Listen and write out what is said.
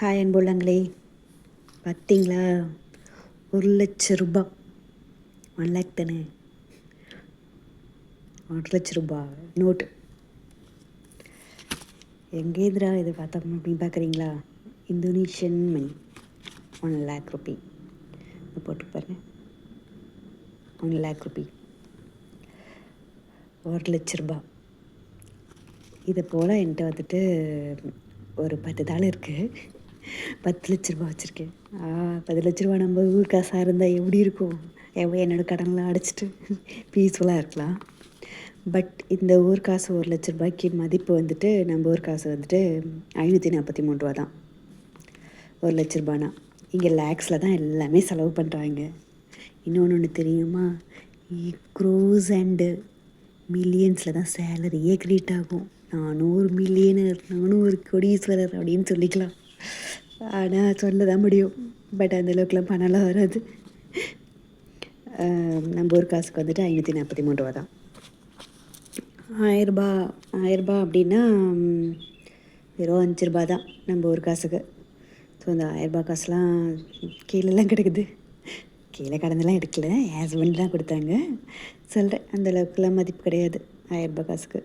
Hi அன்புள்ளங்களே, பார்த்தீங்களா? 1,00,000 ரூபா, 1,00,000 தானே, 1,00,000 ரூபா நோட்டு எங்கேதுரா இது பார்த்தோம் அப்படின்னு பார்க்குறீங்களா? இந்தோனேஷியன் மணி 1,00,000 ரூபி போட்டு பாருங்க. 1,00,000 ரூபி, 1,00,000 ரூபா. இதை போல் என்கிட்ட வந்துட்டு ஒரு 10 தாள் இருக்குது. 10,00,000 ரூபா வச்சுருக்கேன். 10,00,000 ரூபா நம்ம ஊர் காசாக இருந்தால் எப்படி இருக்கும்? என்னோடய கடன்லாம் அடைச்சிட்டு பீஸ்ஃபுல்லாக இருக்கலாம். பட் இந்த ஊர் காசு 1,00,000 ரூபாய்க்கு மதிப்பு வந்துட்டு நம்ம ஊர் காசு வந்துட்டு 543 ரூபா தான். 1,00,000 ரூபானா இங்கே லேக்ஸில் தான் எல்லாமே செலவு பண்ணுறாங்க. இன்னொன்று தெரியுமா? க்ரோஸ் அண்டு மில்லியன்ஸில் தான் சேலரியே கிரியேட் ஆகும். நானும் ஒரு மில்லியனர், நானும் ஒரு கோடீஸ்வரர் அப்படின்னு சொல்லிக்கலாம். ஆனால் சொல்ல தான் முடியும். பட் அந்தளவுக்குலாம் பணம்லாம் வராது. நம்ம ஊர் காசுக்கு வந்துட்டு 543 ரூபா தான். 1000 அப்படின்னா வெறும் 5 ரூபா தான் நம்ம ஊர் காசுக்கு. ஸோ அந்த 1000 ரூபா காசுலாம் கீழெல்லாம் கிடக்குது. கீழே கடந்தெல்லாம் எடுக்கல, ஹஸ்பண்ட் தான் கொடுத்தாங்க. சொல்கிறேன், அந்தளவுக்குலாம் மதிப்பு கிடையாது 1000 ரூபா காசுக்கு.